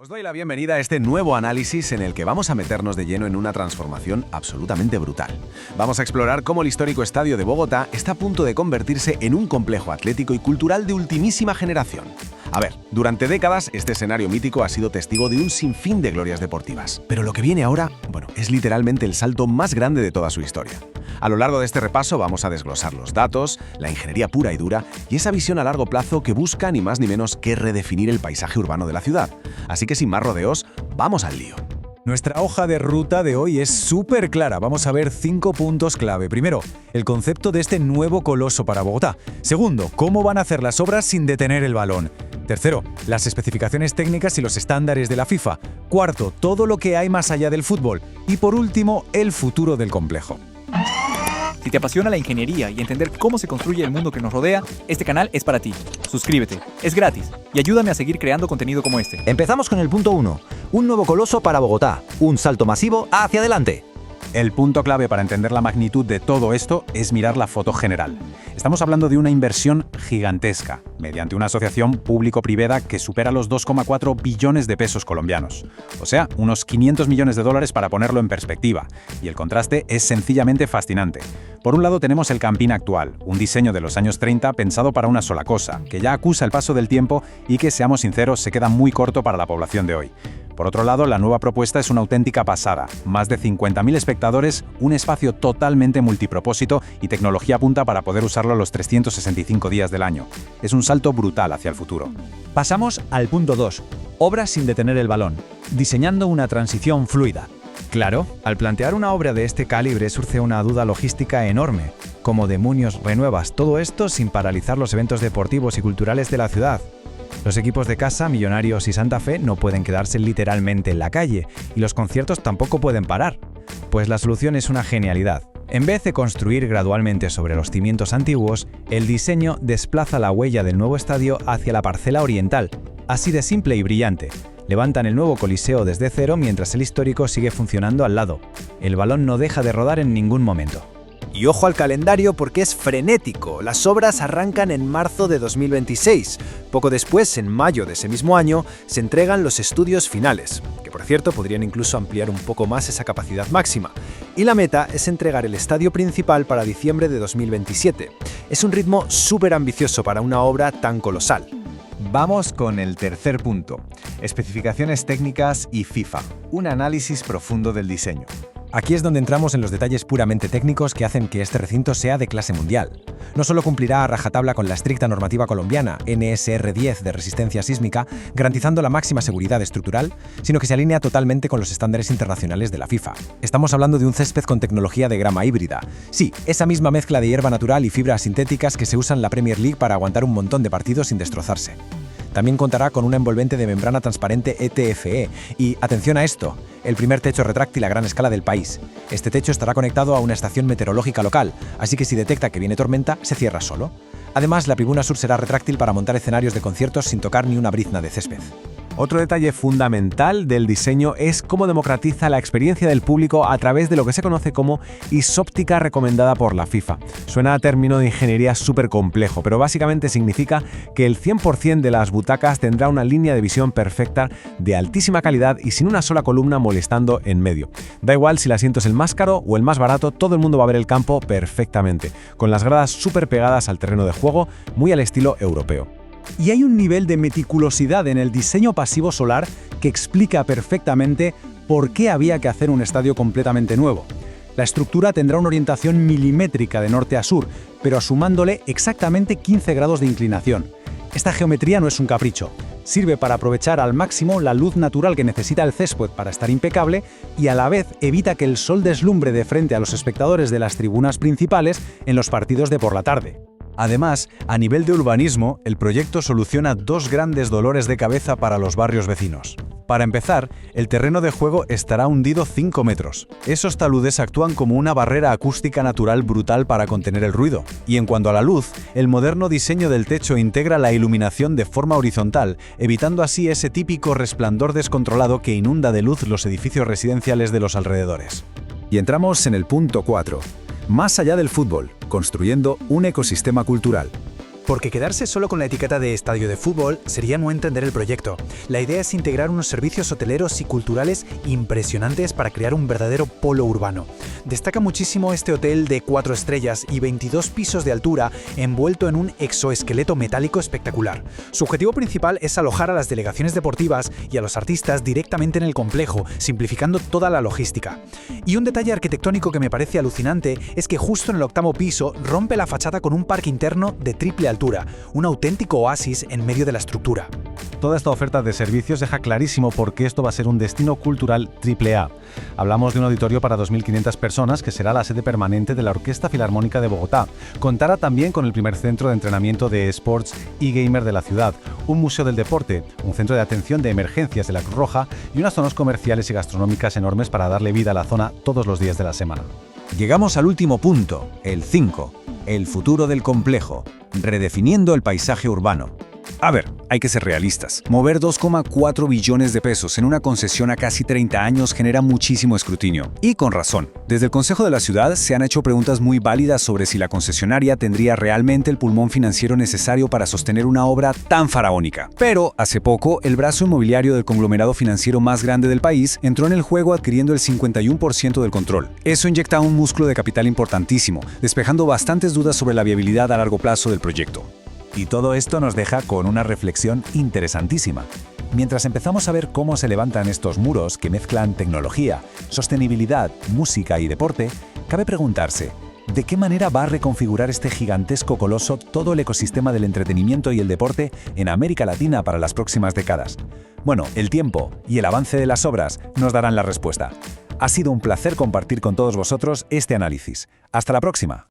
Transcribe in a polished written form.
Os doy la bienvenida a este nuevo análisis en el que vamos a meternos de lleno en una transformación absolutamente brutal. Vamos a explorar cómo el histórico estadio de Bogotá está a punto de convertirse en un complejo atlético y cultural de ultimísima generación. A ver, durante décadas este escenario mítico ha sido testigo de un sinfín de glorias deportivas. Pero lo que viene ahora, es literalmente el salto más grande de toda su historia. A lo largo de este repaso vamos a desglosar los datos, la ingeniería pura y dura y esa visión a largo plazo que busca ni más ni menos que redefinir el paisaje urbano de la ciudad. Así que sin más rodeos, vamos al lío. Nuestra hoja de ruta de hoy es súper clara. Vamos a ver 5 puntos clave. Primero, el concepto de este nuevo coloso para Bogotá. Segundo, cómo van a hacer las obras sin detener el balón. Tercero, las especificaciones técnicas y los estándares de la FIFA. Cuarto, todo lo que hay más allá del fútbol. Y por último, el futuro del complejo. Si te apasiona la ingeniería y entender cómo se construye el mundo que nos rodea, este canal es para ti. Suscríbete, es gratis y ayúdame a seguir creando contenido como este. Empezamos con el punto 1. Un nuevo coloso para Bogotá. Un salto masivo hacia adelante. El punto clave para entender la magnitud de todo esto es mirar la foto general. Estamos hablando de una inversión gigantesca, mediante una asociación público-privada que supera los 2,4 billones de pesos colombianos. O sea, unos 500 millones de dólares para ponerlo en perspectiva. Y el contraste es sencillamente fascinante. Por un lado tenemos el Campín actual, un diseño de los años 30 pensado para una sola cosa, que ya acusa el paso del tiempo y que, seamos sinceros, se queda muy corto para la población de hoy. Por otro lado, la nueva propuesta es una auténtica pasada. Más de 50.000 espectadores, un espacio totalmente multipropósito y tecnología punta para poder usarlo los 365 días del año. Es un salto brutal hacia el futuro. Pasamos al punto 2. Obras sin detener el balón. Diseñando una transición fluida. Claro, al plantear una obra de este calibre surge una duda logística enorme. ¿Cómo demonios renuevas todo esto sin paralizar los eventos deportivos y culturales de la ciudad? Los equipos de casa, Millonarios y Santa Fe, no pueden quedarse literalmente en la calle, y los conciertos tampoco pueden parar. Pues la solución es una genialidad. En vez de construir gradualmente sobre los cimientos antiguos, el diseño desplaza la huella del nuevo estadio hacia la parcela oriental. Así de simple y brillante. Levantan el nuevo Coliseo desde cero mientras el histórico sigue funcionando al lado. El balón no deja de rodar en ningún momento. Y ojo al calendario porque es frenético. Las obras arrancan en marzo de 2026. Poco después, en mayo de ese mismo año, se entregan los estudios finales, que por cierto podrían incluso ampliar un poco más esa capacidad máxima. Y la meta es entregar el estadio principal para diciembre de 2027. Es un ritmo súper ambicioso para una obra tan colosal. Vamos con el tercer punto. Especificaciones técnicas y FIFA. Un análisis profundo del diseño. Aquí es donde entramos en los detalles puramente técnicos que hacen que este recinto sea de clase mundial. No solo cumplirá a rajatabla con la estricta normativa colombiana NSR 10 de resistencia sísmica, garantizando la máxima seguridad estructural, sino que se alinea totalmente con los estándares internacionales de la FIFA. Estamos hablando de un césped con tecnología de grama híbrida. Sí, esa misma mezcla de hierba natural y fibras sintéticas que se usa en la Premier League para aguantar un montón de partidos sin destrozarse. También contará con una envolvente de membrana transparente ETFE y, atención a esto, el primer techo retráctil a gran escala del país. Este techo estará conectado a una estación meteorológica local, así que si detecta que viene tormenta, se cierra solo. Además, la tribuna sur será retráctil para montar escenarios de conciertos sin tocar ni una brizna de césped. Otro detalle fundamental del diseño es cómo democratiza la experiencia del público a través de lo que se conoce como isóptica recomendada por la FIFA. Suena a término de ingeniería súper complejo, pero básicamente significa que el 100% de las butacas tendrá una línea de visión perfecta de altísima calidad y sin una sola columna molestando en medio. Da igual si el asiento es el más caro o el más barato, todo el mundo va a ver el campo perfectamente, con las gradas súper pegadas al terreno de juego, muy al estilo europeo. Y hay un nivel de meticulosidad en el diseño pasivo solar que explica perfectamente por qué había que hacer un estadio completamente nuevo. La estructura tendrá una orientación milimétrica de norte a sur, pero sumándole exactamente 15 grados de inclinación. Esta geometría no es un capricho. Sirve para aprovechar al máximo la luz natural que necesita el césped para estar impecable y a la vez evita que el sol deslumbre de frente a los espectadores de las tribunas principales en los partidos de por la tarde. Además, a nivel de urbanismo, el proyecto soluciona dos grandes dolores de cabeza para los barrios vecinos. Para empezar, el terreno de juego estará hundido 5 metros. Esos taludes actúan como una barrera acústica natural brutal para contener el ruido. Y en cuanto a la luz, el moderno diseño del techo integra la iluminación de forma horizontal, evitando así ese típico resplandor descontrolado que inunda de luz los edificios residenciales de los alrededores. Y entramos en el punto 4. Más allá del fútbol, construyendo un ecosistema cultural. Porque quedarse solo con la etiqueta de estadio de fútbol sería no entender el proyecto. La idea es integrar unos servicios hoteleros y culturales impresionantes para crear un verdadero polo urbano. Destaca muchísimo este hotel de 4 estrellas y 22 pisos de altura envuelto en un exoesqueleto metálico espectacular. Su objetivo principal es alojar a las delegaciones deportivas y a los artistas directamente en el complejo, simplificando toda la logística. Y un detalle arquitectónico que me parece alucinante es que justo en el 8º piso rompe la fachada con un parque interno de triple altura, un auténtico oasis en medio de la estructura. Toda esta oferta de servicios deja clarísimo por qué esto va a ser un destino cultural AAA. Hablamos de un auditorio para 2.500 personas que será la sede permanente de la Orquesta Filarmónica de Bogotá. Contará también con el primer centro de entrenamiento de esports y gamer de la ciudad, un museo del deporte, un centro de atención de emergencias de la Cruz Roja y unas zonas comerciales y gastronómicas enormes para darle vida a la zona todos los días de la semana. Llegamos al último punto, el 5, el futuro del complejo, redefiniendo el paisaje urbano. A ver, hay que ser realistas. Mover 2,4 billones de pesos en una concesión a casi 30 años genera muchísimo escrutinio. Y con razón. Desde el Consejo de la Ciudad se han hecho preguntas muy válidas sobre si la concesionaria tendría realmente el pulmón financiero necesario para sostener una obra tan faraónica. Pero, hace poco, el brazo inmobiliario del conglomerado financiero más grande del país entró en el juego adquiriendo el 51% del control. Eso inyecta un músculo de capital importantísimo, despejando bastantes dudas sobre la viabilidad a largo plazo del proyecto. Y todo esto nos deja con una reflexión interesantísima. Mientras empezamos a ver cómo se levantan estos muros que mezclan tecnología, sostenibilidad, música y deporte, cabe preguntarse, ¿de qué manera va a reconfigurar este gigantesco coloso todo el ecosistema del entretenimiento y el deporte en América Latina para las próximas décadas? Bueno, el tiempo y el avance de las obras nos darán la respuesta. Ha sido un placer compartir con todos vosotros este análisis. ¡Hasta la próxima!